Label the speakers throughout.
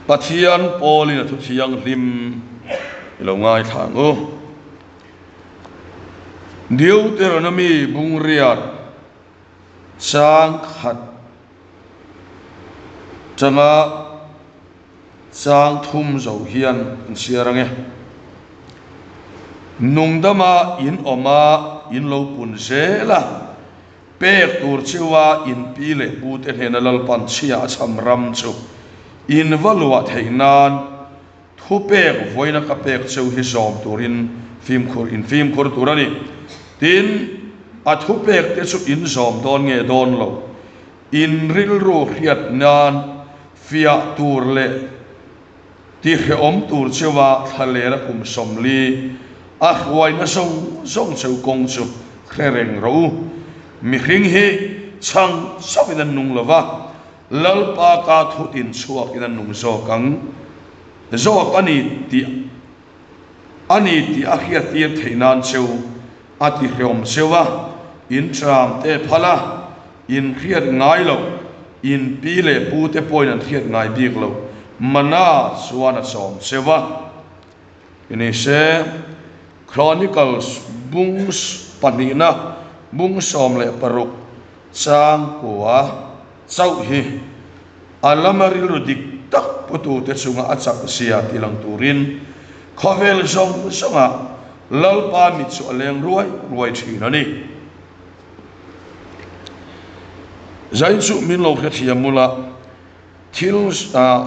Speaker 1: Pathian Paulina thu thiang lim lo ngai thang o Deuteronomy bungriat sang khat changa sang thum zo hian siarange nungdama in oma in lo pun zela pek tur chiwa in pile put en henalal pan chia chamram chu in valua theinan thu pek voina ka pek cheu hi zom turin film khur turani tin a thu pek te chu in zom don nge don lo in ril ru hiat nan fia tur le ti he om tur chewa thalera kum somli a khwai na song cheu kong chu khereng ro mi hring hi chang sopidan nung lova lalpa ka thu tin chuak idan nung zo kang zo ani ti a hiat tir theinan cheu ati hrom chewa in tram te phala in khiat ngai lo in pile pu te point an khiat ngai bik lo mana suana som chewa ini se Chronicles bungs panina bung som le paruk sang kwa chau hi alamaril rudik tak putu te chunga achak sia tilang turin khovel zong songa lalpa mi chu aleng ruai thina ni zain chu min lo kha thia mula thil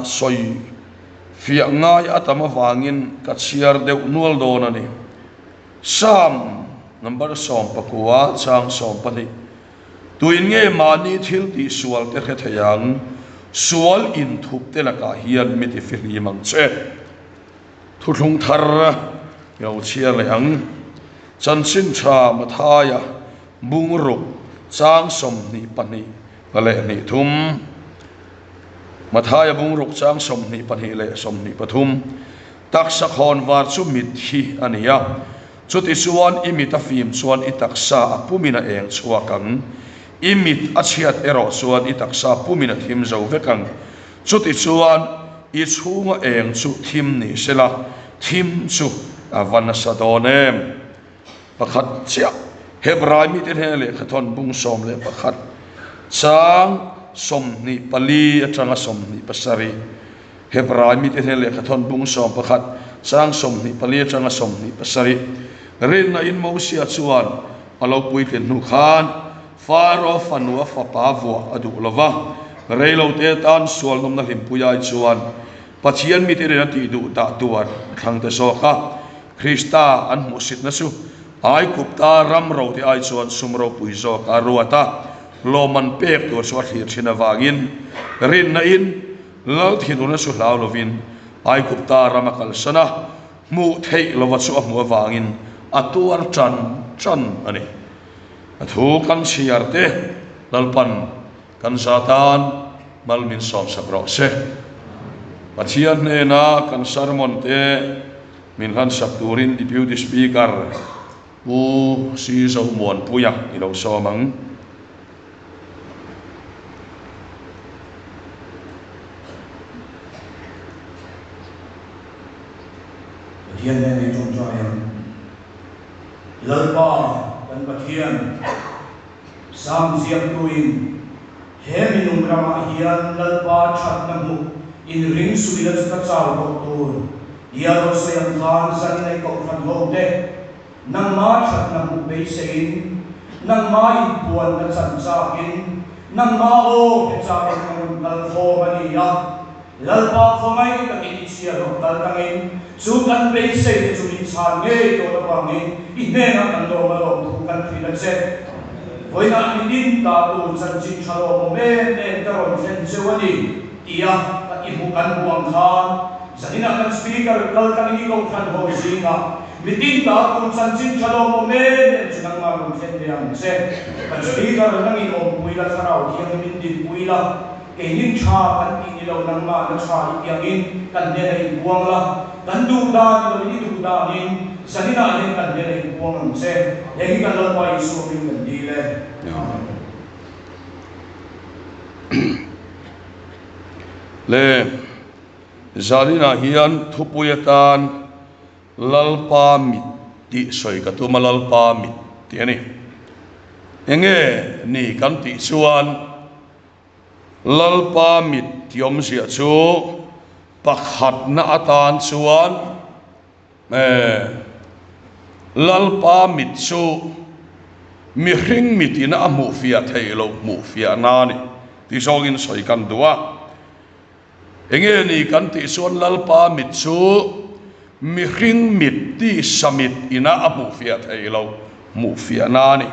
Speaker 1: soi fia ngai atama wangin ka chiar deuh nual don ani sam number som pakua chang som pani tuin nge mani thil ti sual te kha thayang sual in thup te laka hian mi ti firi mang che thu thung thar yo chia le ang chan sin cha mathaya bung ru chang som ni pani le ni thum mathaya bung ru chang som ni pani le som ni pathum tak sakhon war chu mit hi ania chuti suan imita fim suan itaksa pumina eng chuakang imit achiat ero suan itaksa pumina thim zo vekang chuti suan I chunga eng chu thim ni sela thim chu avanasadone pakhat chia hebrai mi tin hele khathon bung som le pakhat chang som ni pali atanga som ni pasari hebrai mi tin hele khathon bung som pakhat chang som ni pali atanga som ni pasari rin na in mosia chuan alo pui ken nu khan faro fanua fapavua adu lova reilo te tan sual nom na him puyai chuan pathian mi te re ti du ta tuar thang te so kha krista an musit na su ai kupta ram ro ti ai chuan sumro pui zo ka ruata loman pek tur so thir thina wangin rin na in lo thinu na su lau lovin ai kupta ramakal sana mu thei lova chu amu wangin atuar chan ani athu kan siarte lalpan kan satan malmin som sabro se pathian ne na kan sermon te min han sapturin di beauty speaker u si so mon puyak ilo so mang
Speaker 2: pathian ne ni chung chayam lalpa kan pathian sam siam tuin heminung rama hian lalpa that na mu in ring suila chuta chaw doktor iaro sayam khan san nei ko khan ho de nang ma that na mu be sein nang ma in puan na chan cha in nang ma o pe cha in kal kho mani ya lalpa khomai ka in sia ro kal tangin chu kan be sei chu in chan nge to na wangin ine na kan do ma lo thu kan thila che voina idin ta tu chan chin chalo me ne ta ron fen chewani tia ta ibu kan buang khan zanina kan speaker kal kan ni ko khan ho singa midin ta tu chan chin chalo me ne chunang ma ron fen de ang se kan speaker nang in om puila sarau hiang min din puila ke nin tha kan ni lo nang ma na tha iang in kan ne dai buang la kan du da ni du da ni sanina ni kan ne dai buang ang se yagi kan lo pa isu min kan di le
Speaker 1: le zalina hian thupuyatan lalpa mit ti soi ka tu malalpa mit ti ani enge ni kan ti chuan lalpa mit tiom sia chu pakhat na atan chuan lalpa mit chu mi hring mitina amu fia theilo mu fia na ni ti songin soi kan duwa enge ni kan ti chuan lalpa mit chu mi hring mit ti samit ina amu fia theilo mu fia na ni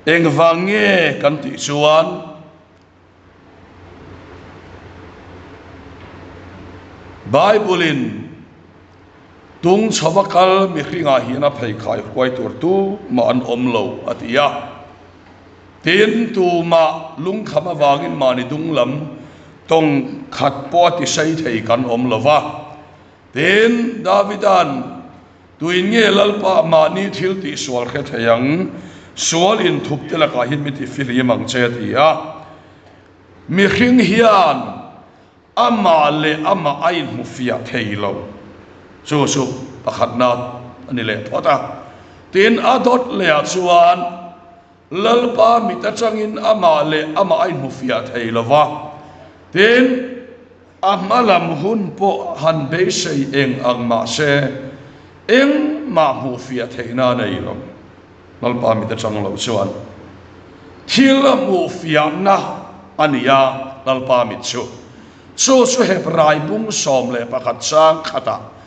Speaker 1: eng wange kan ti chuan Bible tung chawakal mi hringa hiana phei khai kwai tur tu ma an omlo atia tin tu ma lung khama wangin mani dung lam tong khat po ti sei thei kan omlova tin Davidan tuin nge lalpa mani thil ti swal khe theyang swal in thup te la ka hin mi ti fili mang che tia mi hring hian ama le ama ain mu fia theilo so pakhat na ani le thota tin adot le chuan lalpa mi ta changin ama le ama ain mu fia theilova tin amalam hun po han be sei eng ang ma se eng ma mu fia theina nei lo lalpa mi ta chang lo chuan thil mu fia na ania lalpa mi chu so he rai bung som le pakhat sang khata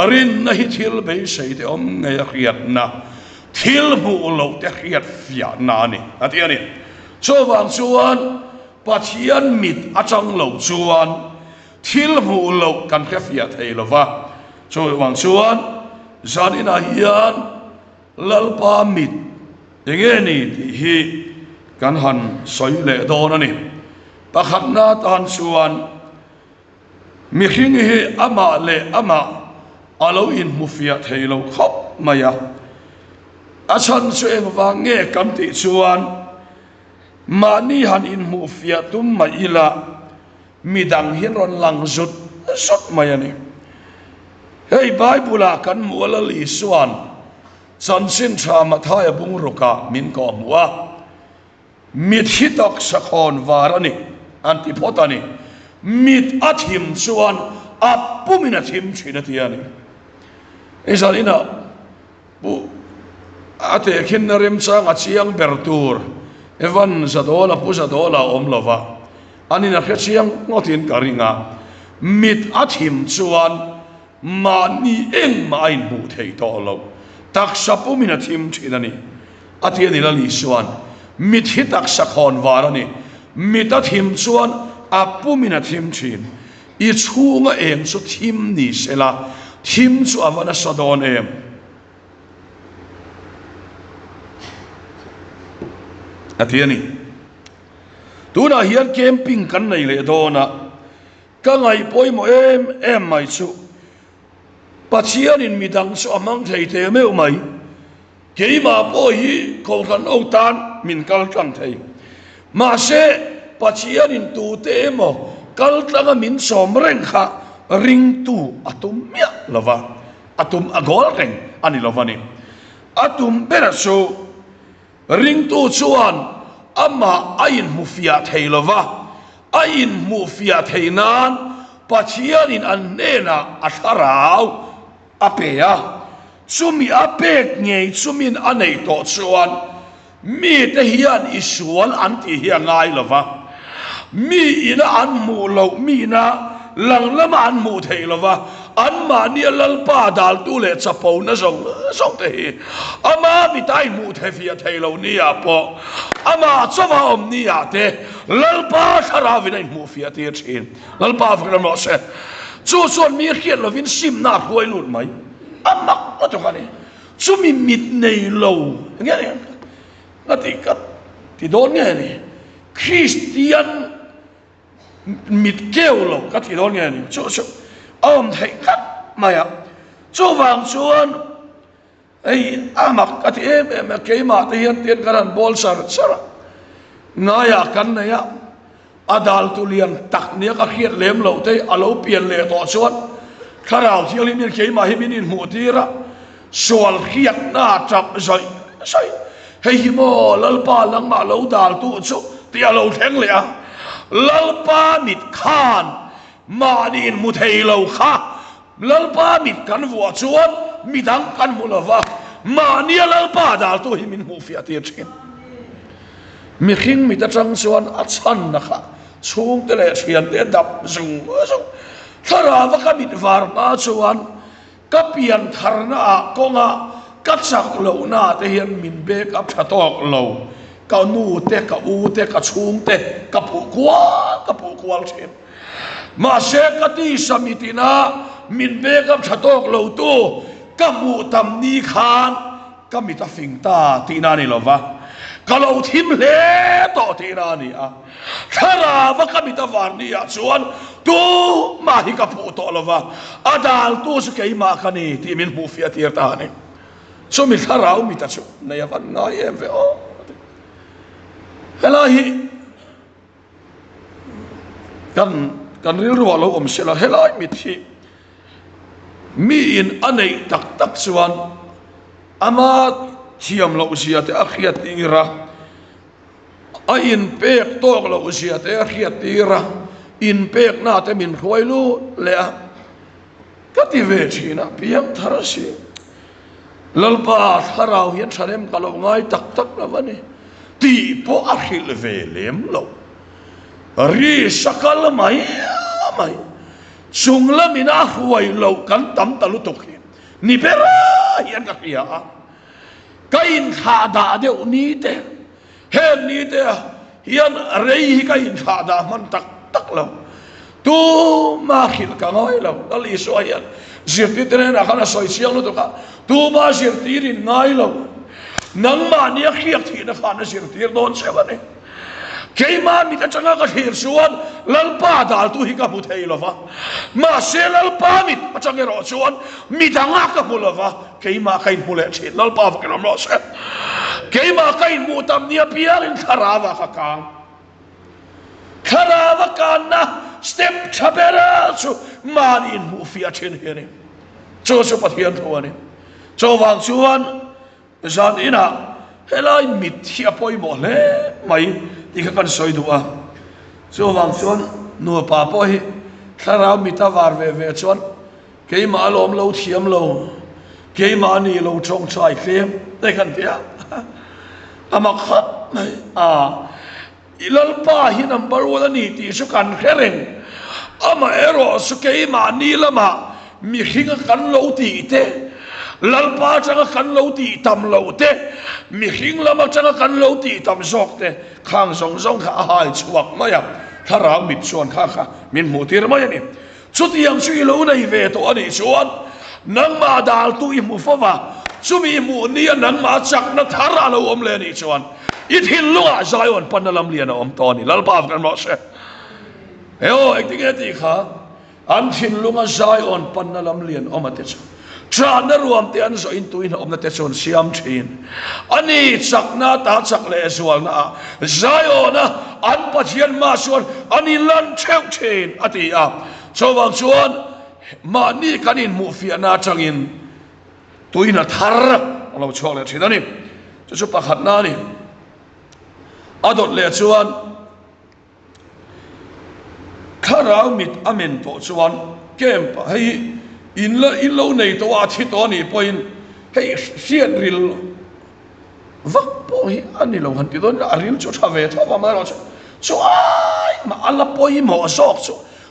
Speaker 1: rin na hi thil be sei te om nge khiat na thil mu lo te khiat fia na ni ati ani so wang chuan pathian mit achang lo chuan thil mu lo kan kha fia thei lova so wang chuan zanina hian lalpa mit enge ni ti hi kan han soi le don ani pakhat na tan chuan mi hring hi ama le ama alo in mufia theilo khop maya achan chu eng wange kam ti chuan mani han in mufia tum ma ila midang hin ron lang zut sot maya ni hei Bible kan muala li suan chan sin tha ma thaya bung roka min ko muwa mit hitak sakhon warani antipotani mit athim chuan apumina thim thina tiani isalina bu ate khinna rem chang achiang bertur evan zadola pu zadola omlova anina khachiang ngotin karinga mit athim chuan mani eng main bu thei to lo taksa pumina thim thinani atiani la li chuan mit hitak sakhon warani mit athim chuan apumina thim thin I chunga eng so thim ni sela thim chu avana sadon em atiani tuna hian camping kan nei le dona ka ngai poimo em mai chu pathian in midang chu amang thei te meu mai keima po hi ko kan o tan min kal tang thei ma se pathian in tu te mo kal tanga min som reng kha ring tu atum mya lova atum agol reng ani lovani atum beraso ring tu chuan ama ain mufia theilova ain mufia theinan pathian in annena atharau apea chumi apek ngei chumin anei to chuan mi te hian isual anti hiangai lova mi ina an mu lo mi na lang lama an mu thei lova an ma ni lalpa dal tu le chapo na zong te hi ama mi tai mu the fia thei lo ni a po ama chawa om ni a te lalpa thara vin ai mu fia te chin lalpa vin mo se chu chuan mi khian lovin sim na huai lut mai amak na to kani chu mi mit nei lo nge na ti kat ti don nge ni Christian mit keulo ka ti don nge ni chu om thei khat maya chu wang chuan ei amak ka ti em ke ma te hian ten karan bol sar sara ngaya kan na ya adal tu lian tak nia ka khiat lem lo te alo pian le to chuan kharau thiang min khei ma hi min in mu tira sual khiat na chap zoi sai hei hi mo lalpa lang ma lo dal tu chu ti alo theng le a lalpa mit khan ma din mu thei lo kha lalpa mit kan vua chuan midang kan mu lova ma nia lalpa dal tu hi min mu fia ti chin mi khing mi ta chang chuan a chan na kha chung te le thian te dap zung thara va ka mit var ma chuan ka pian tharna a konga ka chak lo na te hian min be ka phatok lo ka nu te ka u te ka chung te ka pu kwal thin ma se ka ti samitina min be ka phatok lo tu ka mu tam ni khan ka mi ta fing ta ti na ni lova ka lo thim le to ti na ni a thara va ka mi ta var ni a chuan tu ma hi ka pu to lova adal tu su ke ma ka ni ti min mu fia tir ta ni so mi tharau mi ta chu na ya van ngai em ve o helahi kan ril ro lo om sela helai mi thi mi in anei tak chuan ama thiam lo sia te akhiat ira a in pek tok lo sia te akhiat ira in pek na te min khoi lu le a ka ti ve thina piam tharasi lalpa tharau hian tharem ka lo ngai tak na wani ti po akhil ve lem lo ri sakal mai chung lamina huai lo kan tam talu tok ni pera hian ka khia ka in kha da de ni te hen ni te hian rei hi ka in kha da man tak lo tu ma khil ka ngai lo ali so hian zirti tere na kana soi siang lo to ka tu ma zirti rin ngai lo nang ma ni khiak thi na kha na zirti don se bane keima mi ta changa ka hir suan lalpa dal tu hi ka mu thei lova ma se lalpa mi achang ro suan mi danga ka mu lova keima kain mule che lalpa ka nam ro se keima kain mu tam nia piar in kharawa ka na step chabera chu man in mu fia chen here cho pathian thuani cho wang chuan zan ina helai mit hi apoi mo le mai ika kan soi dua so wang chuan nu pa po hi tharau mi ta war ve chuan keima lom lo thiam lo keima ni lo chong chai klem te kan tia ama khat mai ilal pa hi number 1 ni ti su kan khereng ama ero su keima ni lama mi hinga kan lo ti te lalpa changa kan lo ti tam lo te mi hing lama changa kan lo ti tam sok te khang song kha hai chuak maya tharau mit chuan kha min mu tir maya ni chutiang chui lo nei ve to ani chuan nang ma dal tu i mu fawa chumi mu ni nang ma chak na thara lo om le ni chuan it hin lunga zion panalam lian om to ni lalpa kan mo se eo ekting eti kha an hin lunga zion panalam lian om ate Trana ruam te an so intuin om na te son siam thin ani chakna ta chakle sual na zayona an pathian ma suan ani lan cheu thin ati a chowang chuan ma ni kanin mu fia na changin tuina thar lo chole thidani chu pakhat na ni adot le chuan kharau mit amen po chuan kem pa hei in lo nei to a thi to ni point hei sian ril vak po hi ani lo han ti don aril chu tha ve tha ba ma ro chu ai ma ala poi mo sok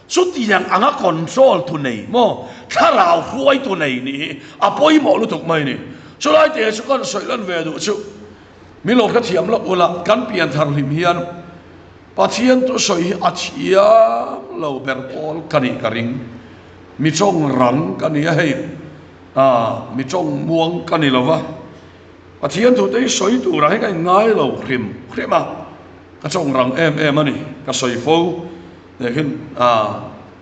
Speaker 1: chu ti yang anga control tu nei mo tharau huai tu nei ni a poi mo lu tuk mai ni chu lai te chu kan soi lan ve du chu mi lo ka thiam lo ula kan pian thar lim hian pathian tu soi a thia lo ber pol kani karing mi chong rang kani hei mi chong muang kani lova pathian tu te soi tu ra kai ngai lo khrim a ka chong rang em ani ka soi fo de hin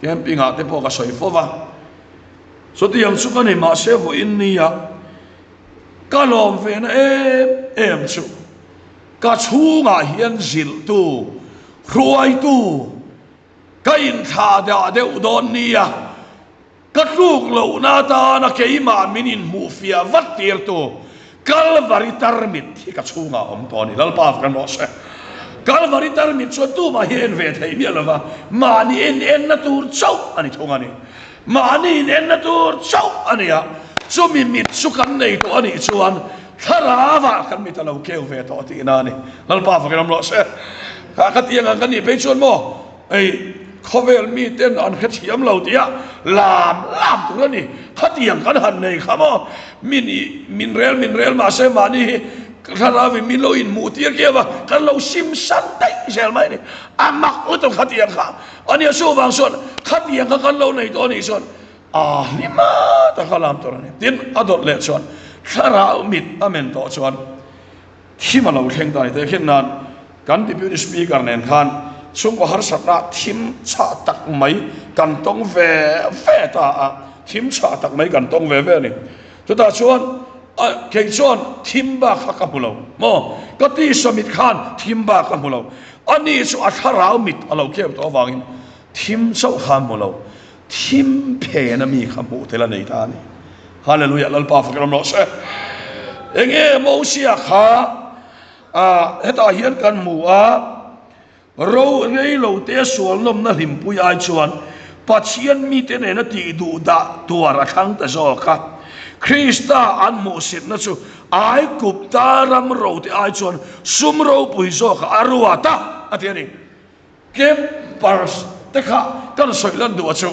Speaker 1: camping a te po ka soi fo wa so ti yang su kani ma se vo in ni ya ka lom ve na em chu ka chu nga hian zil tu ruai tu kain tha da de udon nia katluk lo na ta na keima minin mufia vatir tu kalvari tarmit hi ka chunga om toni lalpa kan no se kalvari tarmit so tu ma hen ve thei mi lova mani en na tur chau ani thongani mani en na tur chau ani ya sumi mit sukan nei to ani chuan tharawa kan mi talo keu ve to ti na ni lalpa kan no se ka katiang kan ni pe chuan mo ei khovel mi ten an khathiam lo tia lam tu ni khatiang kan han nei khamo min rel ma se mani kharawi min lo in mu tia ke ba kan lo sim san dai sel mai ni amak uto khatiang kha ani so wang son khatiang kan lo nei to ni son lima ta kalam to ni tin adot le son khara mit amen to son khima lo theng dai te khin nan kan deputy speaker nen khan chung ko har satna thim cha tak mai kan tong ve ta thim cha tak mai kan tong ve ni to ta chuan ke chuan thim ba kha ka mulo mo ka ti samit khan thim ba ka mulo ani chu athara mit alo ke to wangin thim chau khan mulo thim phe na mi khamu tela nei ta ni hallelujah lal pa fa kram no se enge mo sia kha heta hian kan mu ro rei lo te sual nom na him pui ai chuan pachian mi te ne na ti du da tuara khang ta zo kha krista an mu sit na chu ai kup ta ram ro te ai chuan sum ro pui zo kha arua ta atiani kem pars te kha kan soi lan du chu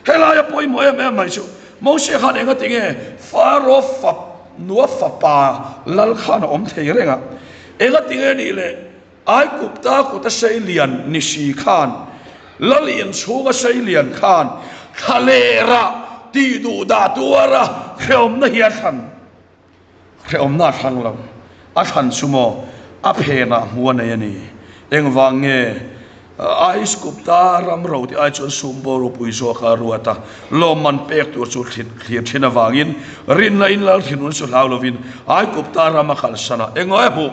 Speaker 1: hela ya poi mo em mai chu mo se kha ne ga tinge faro fa nuwa fa pa lal khan om thei renga ega tinge ni le ai kupta ko ta sei lian ni si khan lalien chuga sei lian khan khalera ti du da tuara khom na hian khan khom na thang lo a khan sumo a phena huan ai ani engwange ai skupta ram ro ti ai chon sumbo ro pui zo kha ruata lo man pek tur chu thlir thina wangin rin na in lal thinun chu haulovin ai kupta ram khal sana engoi bu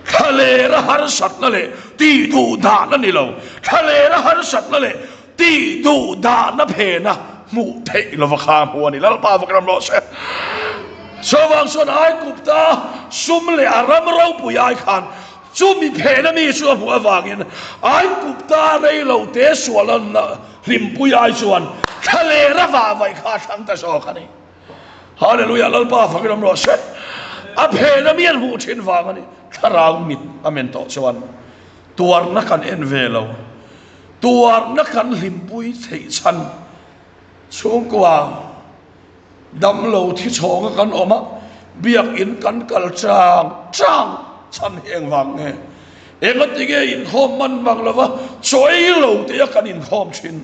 Speaker 1: khalera har sat na le ti du da na ni lo khalera har sat na le ti du da na phe na mu thei lo wa kha mu ani lal pa wa kram lo se so wang son ai kupta sum le aram ro pu ai khan chu mi phe na mi chu hu awangin ai kupta rei lo te sualan na lim pu ai chuan khalera wa vai kha thang ta so khani hallelujah lal pa wa kram lo se a phe na mi hu thin wang ani tharau mit amen to chuan tuar na kan en velo tuar na kan limpui thei chan chung kwa dam lo thi chong kan oma biak in kan kal chang chan heng wang nge enga tige in khom man bang lawa choi lo te kan in khom thin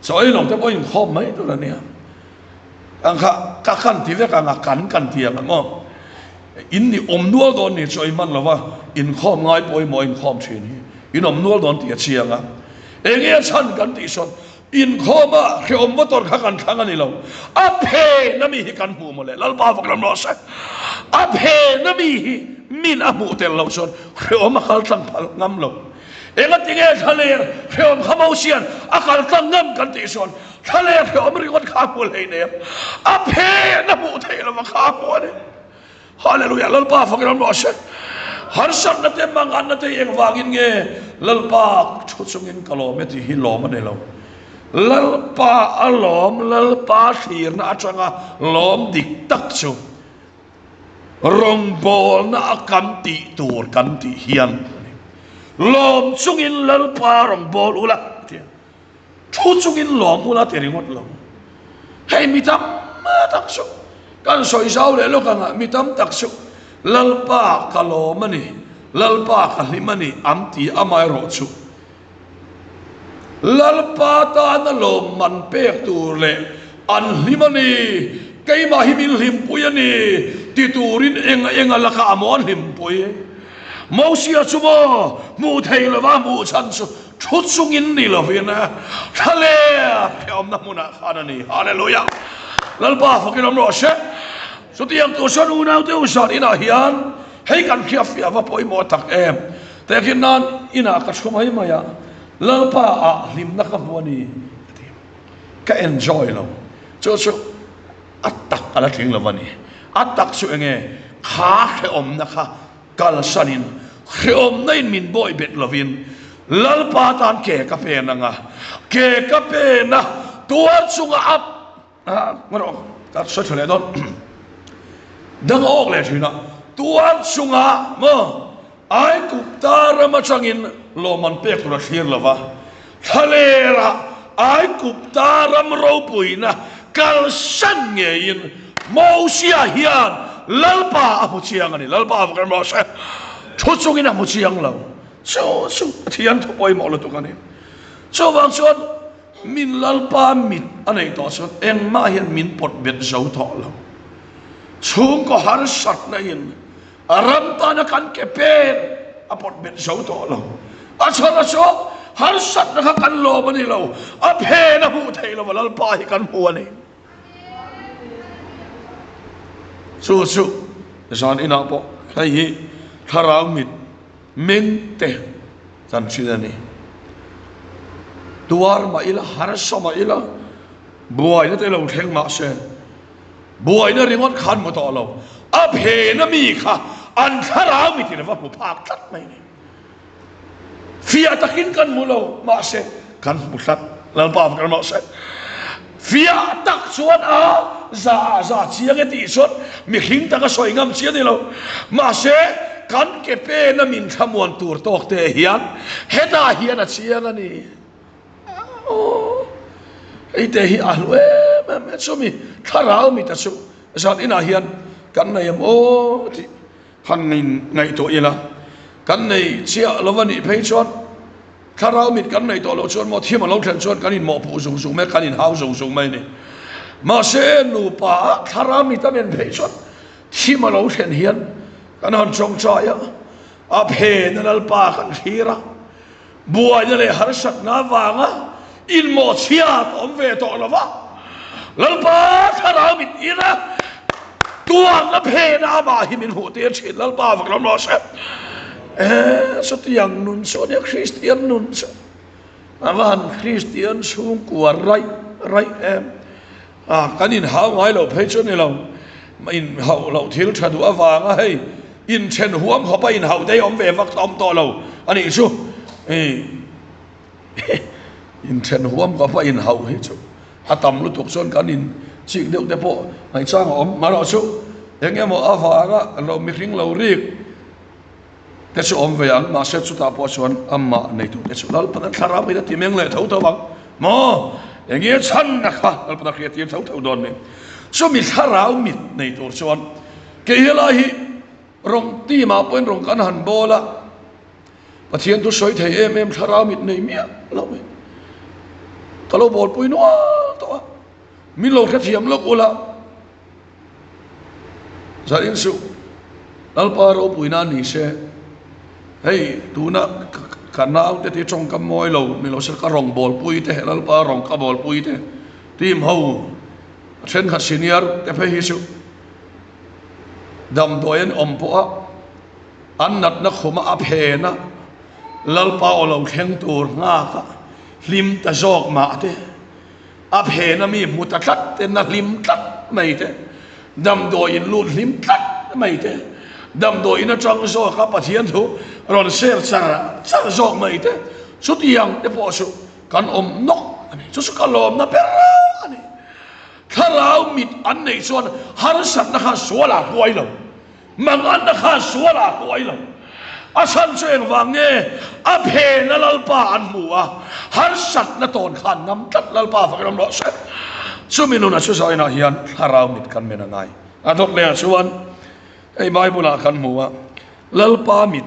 Speaker 1: choi lo te bo in khom mai to la nia ang ka kan ti ve ka kan ti ang mo in ni nual don ni choi man lawa in khom ngai poi mo in khom thin in nual don ti chianga enge chan kan ti son in khoma ke motor kha kan thang ani lo a phe na mi hi kan hu mo le lal pa vak lam lo sa a phe na mi hi min a mu tel lo son ke khal tang phal ngam lo enga tinge thaler ke khamau sian a khal tang ngam kan ti son thaler ke ri got kha pul hei ne a phe na mu thei lo ma kha mo ne hallelujah lal pa vak lam lo sa har sak na te mangan na te eng wangin nge lal pa chuchungin kilometer hi lo ma ne lo lalpa alom lalpa thir na atanga lom dik tak chu rong bol na akam ti tur kan ti hian lom chungin lalpa rong bol ula thu chungin lom ula teringot lo hei mitam ma tak chu kan soi sau le lo kan mitam tak chu lalpa kalomani lalpa kalimani amti amai ro chu lalpa ta na lo man pek tur le an himani kai ma himil him puyani ti turin enga laka amon him puy mo sia chumo mu thei lo wa mu chan chu thut sungin ni lo vina thale phom na muna khanani hallelujah lalpa fakiram ro she so tiang to son unau te usar ina hian hei kan khia fia va poi mo tak em te kin nan ina ka chhumai maya lalpa a lim na ka buani ka enjoy lo chu atak ala thing lawani atak su enge kha khe om na kha kal sanin khe om nain min boy bet lovin lalpa tan ke ka pe na nga ke ka pe na tuan sunga ap ngoro ka so chole don dang ok le thina tuan sunga mo ai kuptara ma changin loman pek ra thir lova thalera ai kuptara ro puina kal san nge in mo sia hian lalpa apu chiang ani lalpa apu kan mo sa chuchungin amu chiang lo so thian thu poi mo lo tu kan ni so wang chon min lalpa mit anei to chon eng ma hian min pot bet zo tho lo chung ko har sat na in aram ta na kan ke pen apot bet zo tho lo a cho har sat na kan lo mani lo a phe na hu thei lo lalpa hi kan hu ani su zan ina po khai hi tharau mit meng te san chidani tuar ma ila har sama ila buai na te lo theng ma se buai na ringot khan mo to lo a phe na mi kha an tharau mit na va pu phak tat mai ni fia takin kan mu lo ma se kan mu sat lal pa kan ma se fia tak chuan a za chiang e ti chuan mi hling taka soi ngam chia ni lo ma se kan ke pe na min thamuan tur tok te hian heta hian a chiang ani o ei te hi a lue me chumi tharau mi ta chu zat ina hian kan nei am o ti han nei to ila kan nei chia lovani phei chuan tharau mit kan nei to lo chuan mo thiam lo thlen chuan kan in mo pu zung me kan in hau zung mai ni ma se nu pa tharau mit ta men phei chuan thiam lo thlen hian kan han chong chaya a phe na lal pa kan hira buai na le har sat na wanga in mo chiat om ve to lova lal pa tharau mit ira tuang na phe na ba hi min hu te chin lal pa va kan lo se so tiang nun so ne Christian nun so avan Christian sung kuar rai em kanin hau ngai lo phei chon ni lo in hau lo thil thadu awanga hei in chen huam ho pa in hau dei om ve vak tom to lo ani chu in chen huam ko pa in hau hi chu atam lu tuk chon kanin chik deuh te po mai chang om ma ro chu engemo awanga lo mi hring lo rik te chu om ve ang ma se chu ta po chuan amma nei tu te chu lal pa thara mai ti meng le thau to bang mo engie chan na kha lal pa khia ti thau don ne chu mi tharau mit nei tur chuan ke hi rong ti ma poin rong kan han bola pathian tu soi thei em tharau mit nei mia lo me ta lo bol pui no to mi lo kha thiam lo ula zarin su lal pa ro pui na ni se hei tu na kanau te ti chong kam moi lo mi lo se ka rong bol pui te lal pa rong ka bol pui te tim ho chen kha senior te phe hi su dam doyen om po an nat na khoma a phe na lal pa o lo theng tur nga ka lim ta jok ma te a phe na mi muta tlat te na lim tlat mai te dam doyen lut lim tlat mai te dam doyen na chang zo ka pathian thu ron ser char jok mai te chu tiang te po su kan om nok ani chu su ka lom na per ani tharau mit an nei chuan har sat na kha suala huai lo mang an na kha suala huai lo a san cheng wang nge a phe na lal pa an muwa har sat na ton khan nam tat lal pa fa ram lo se chu minuna chu sai na hian tharau mit kan mena ngai a dok le chuan ei bible a kan muwa lal pa mit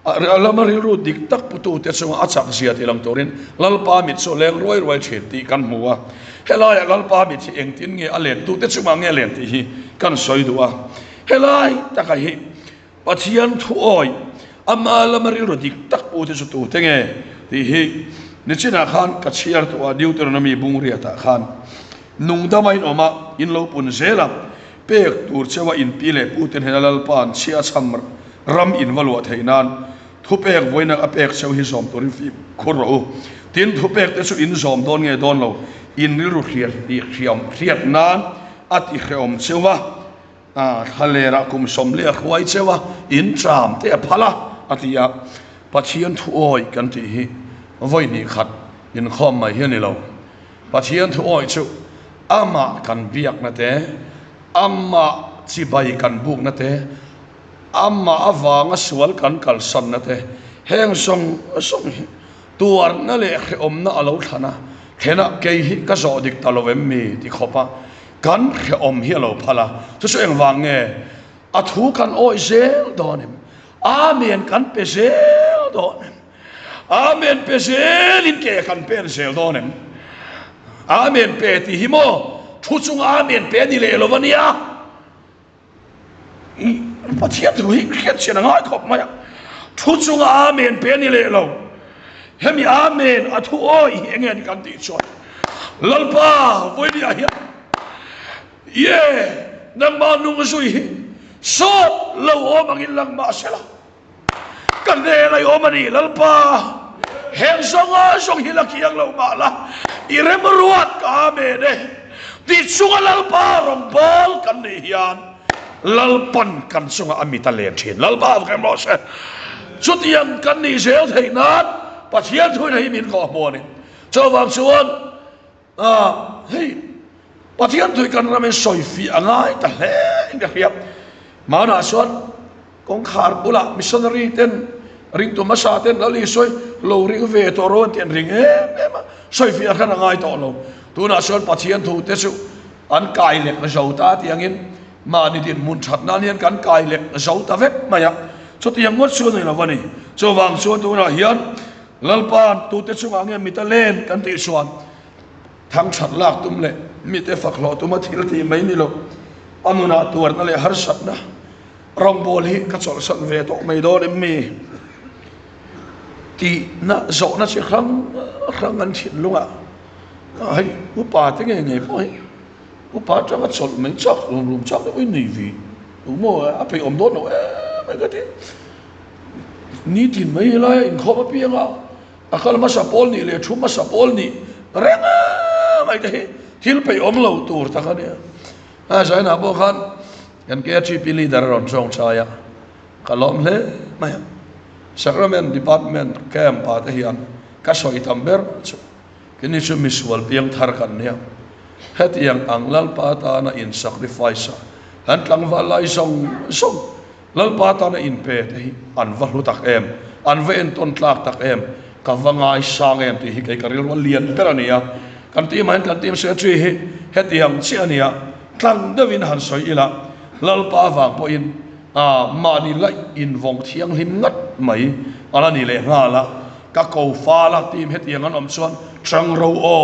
Speaker 1: alamari ru dik tak putu te chunga achak zia ti lang torin lal pa mit so leng roi chet ti kan muwa helai lal pa mit chi eng tin nge alen tu te chunga nge len ti hi kan soi duwa helai takai hi pathian thu oi ama alamari ru dik tak pu te chu tu te nge ti hi ni china khan ka chiar tu a deuteronomy bungria ta khan nung damai oma in lo pun zela pek tur chewa in pile putin helal pan chia cham ram in walwa theinan thu pek voina a pek cheu hi zom turin fi khuro tin thu pek te chu in zom don nge don lo in ru khiat ti khiam khiat nan ati khiom chewa khalera kum som le khwai chewa in tram te phala atia pathian thu oi kan ti hi voi ni khat in khom mai hian ni lo pathian thu oi chu ama kan biak na te ama chi bai kan buk na te ama awanga sual kan kal san na te heng song tuar na le om na alo thana thena ke hi ka zo dik talovem mi ti khopa kan om hi lo phala chu chu eng wang nge a thu kan oi zel donem amen kan pe zel donem amen pe zel in ke kan pe zel donem amen pe ti hi mo thu chung amen pe ni le lo vania pathian thu hi khiat chen ngai khop ma thu chung amen pe ni le lo hemi amen a thu oi engen kan ti choi lalpa voi dia hi ye nang ma nung sui so lo o mangin lang ma sela kan ne lai o mani lalpa heng songa song hilakiang lo ma la irem ruat ka me de ti sunga lalpa rong bol kan ne hian lalpan kan sunga amita len thin lalpa kan lo se chutiang kan ni zel theinat pathian thui nei min ko mo ni chawang chuan hei pathian thui kan ramen soi fi angai ta hle inga hiap mana chuan kong khar pula missionary ten ring tu masa ten ali soi lo ring ve to ron ten ring soi fi kan angai to lo tuna chuan pathian thu te chu an kai lek na zo ta tiangin ma ni din mun that na nian kan kai lek na zo ta vek maya chu tiang ngot chuan nei lawani chawang chuan tuna hian lalpan tu te chu ange mitalen kan ti chuan thang that lak tum le mi te faklo tuma thil ti mai ni lo amuna tuar na le har sat na rong bol hi ka chol san ve to mai do le mi ti na zo na chi khang an thin lunga ai upa te nge nge poi upa cha ka chol mai chak rum chak oi ni vi mo a pe om do no mai ka ti ni tin mai lai in kho pa pianga akal ma sa pol ni le thu ma sa pol ni renga mai te thil pe om lo tur ta ka ne a sai na bo khan kan ke chi pi leader ron chong chaya kalom le mai sacrament department camp pa te hian ka soi tamber chu kini chu miswal piang thar kan ne het yang anglal pa ta na in sacrifice han tlang va lai song lal pa ta na in pe te an va lu tak em an ve en ton tlak tak em ka vangai sang em ti hi kai karil wal lian perania kan ti man kan ti se chi hi het yang chi ania tlang devin han soi ila lal pa wang po in ma ni lai in vong thiang lim ngat mai ala ni le nga la ka ko fa la tim het yang an om chuan trang ro o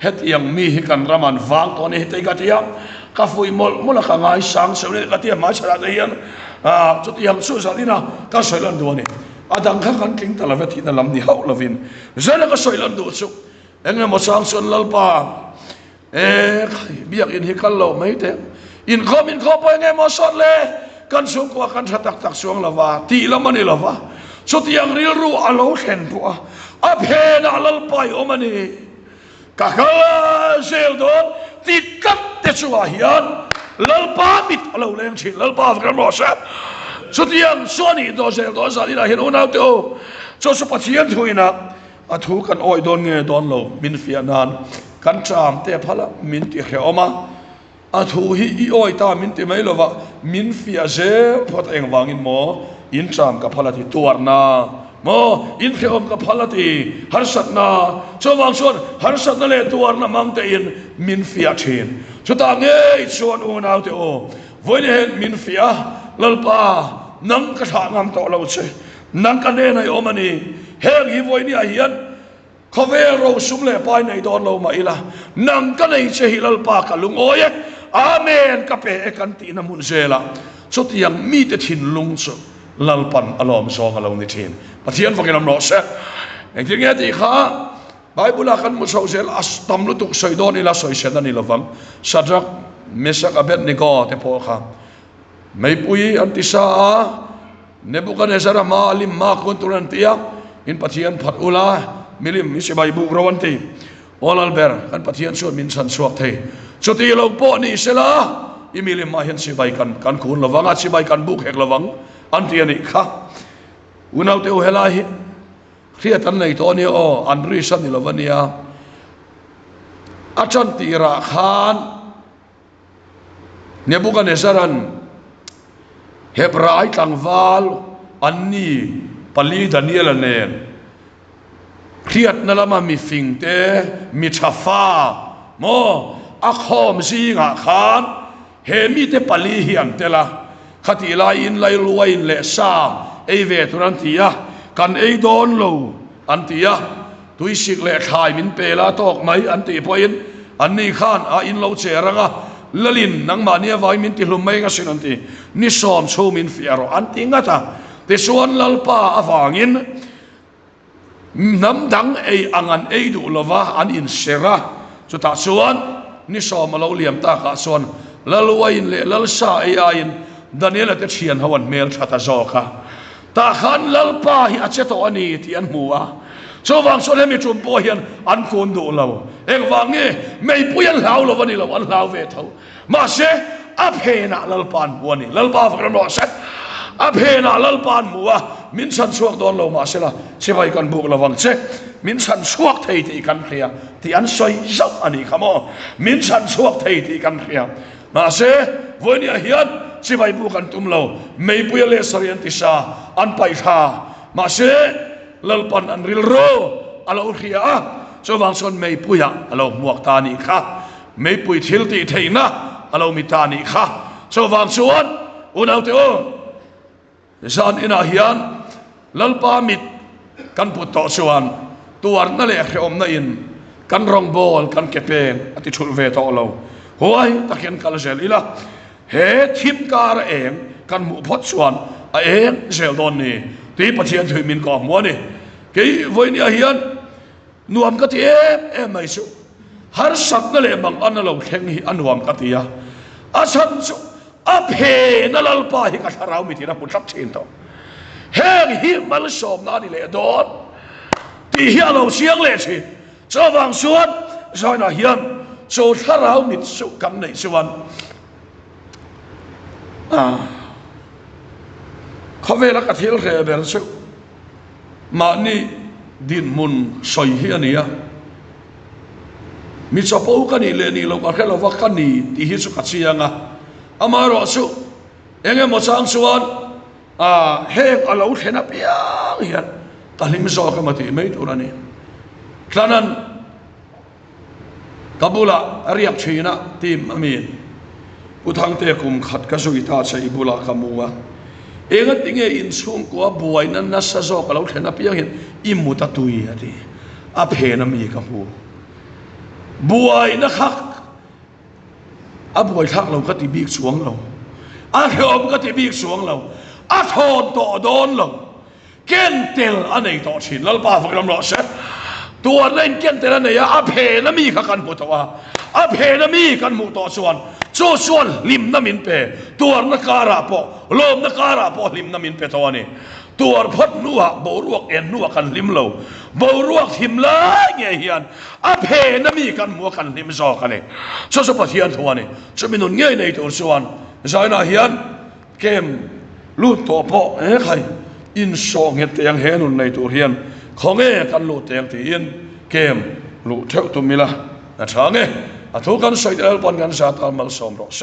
Speaker 1: het yang mi hi kan raman wang to ni te ka tiam ka fui mol ka ngai sang se le ka tiam ma chara te hian chu tiang su sa dina ka soi lan do ni adang kha kan king tala ve thi na lam ni hau lovin zela ka soi lan do chu engem mo sang son lalpa biak in hi kal lo mai te in kho po engem mo son le kan su ko kan tak tak suang lawa ti lamani lawa chu tiang ril ru alo khen pu a phe na lalpa o mani ka khala sel do ti kat te chu hian lalpa mit alo leng chi lalpa kan mo sa chu tiang soni do sel do sa ina hin ona to chu su pathian thuina a thu kan oi don nge don lo min fianan kan tram te phala min ti kheoma a thu hi I oi ta min ti mai lova min fia je phot eng wangin mo in tram ka phala ti tuarna mo in kheom ka phala ti har satna chawang chuan har satna le tuarna mang te in min fia thin chu ta nge chuan unau te o voine hen min fia lalpa nang ka tha ngam to lo che nang ka ne nai omani heng hi voini a hian khovero sumle pai nei don lo ma ila nang ka nei che hilal pa ka lung oye amen ka pe kan ti na mun zela so tiang mi te thin lung so lalpan alom song along ni thin pathian fakin am no se eng ti nge ti kha bible kan mu so sel as tam lu tuk soi don ila soi sen ani lovang sadrak Mesak Abednego te po kha mai pui antisa Nebuchadnezzar ma lim ma kunturan tia in pathian phat ula milim misibai bu rawanti olalber kan pathian su min san suak thei chuti lo po ni sela imilim ma hian sibai kan kun lawanga sibai kan buk hek lawang anti ani kha unau te hela hi khriat an nei to ni o anri san ni lawania achan tira khan Nebuchadnezzaran Hebrai tangwal anni pali Daniel anen kriat na lama mi fingte mi chafa mo akhom zinga khan he mi te pali hiam tela khati la in lai luain le sa ei ve turan tia kan ei don lo antia tuisik le khai min pela tok mai anti poin anni khan a in lo cheranga lalin nang mania vai min ti hlum mai nga sinanti ni som chu min fiaro anti ngata te suan lalpa awangin nam dang ei angan ei du lova an in sera chu ta suan ni som lo liam ta ka suan lalwain le lalsa ei ain Daniel te thian hawan mel thata zoka ta khan lalpa hi acheto ani ti an muwa so wang so le mi chum po hian an kon do lo ek wange mei puyan lau lo wani lo an lau ve tho ma se aphena lalpan buani lalpa fakram lo set aphena lalpan muwa min san suak don lo ma se la sivai kan buk lo wang che min san suak thei ti kan khia ti an soi zau ani khamo min san suak thei ti kan khia ma se voini hian sivai bu kan tum lo mei puya le sarian ti sa an pai tha ma se lalpan an ril ro alo khia so wang son mei puya alo muak ta ni kha mei pui thil ti theina alo mi ta ni kha so wang suan unau te o zan ina hian lalpa mit kan put to suan tuar na le khom na in kan rong bol kan kepeng ati thul ve to lo huai taken kal zel ila he thip kar em kan mu phot suan a em zel don ni ti pathian thui min ko mo ni ke voini a hian nuam ka ti em mai su har sak na le mang an lo thleng hi anuam ka tia asan su a phe na lalpa hi ka tharau mi ti na putlap thin to heng hi mal som na ni le don ti hi alo siang le chi cho wang suan soi na hian so tharau mit su kam nei suan khovela ka thil re ber su ma ni din mun soi hi ania mi chapo ka ni le ni lo ka khelo wa ka ni ti hi su ka chianga amaro su enge mo chang suan heng alo thena piang hian talim zo ka mati mai turani klanan kabula ariap china tim amin uthang te kum khat ka sui ta chai bula kamuwa enga tinge in sung ko buai nan na sa zo ka lo thena piang hian imuta tui ati a phena mi ka hu buai na khak a buai thak lo ka ti bik suang lo a hom ka ti bik suang lo a thon to don lo ken tel anei to chin lal pa fakram lo seตัวเล่นเก่งแต่ละเนี่ยอาเพนมีกันหมดตัวอาเพนมีกันหมดตัวส่วนส่วนลิมน้ำมินเปตัวนักการะปอลมนักการะปอลิมน้ำมินเปตัวนี้ตัวพัดนัวบรวกเอ็นนัวกันลิมโลบรวกทิมละเงี้ยเฮียนอาเพนมีกันมัวกันลิมซอกันเนี่ยสุปฏิยันตัวนี้จะมีนุ่นเงี้ยในตัวส่วนใจน่าเฮียนเกมลู่ตัวปอใครอินซองเห็ดเตียงเฮนุนในตัวเฮียนของกันลู่เตียงที่อินเกมลู่เท่าตุมิละนะช่างอาทุกันใส่เดลปันกันสัตว์อัลมาลสอมรอเซ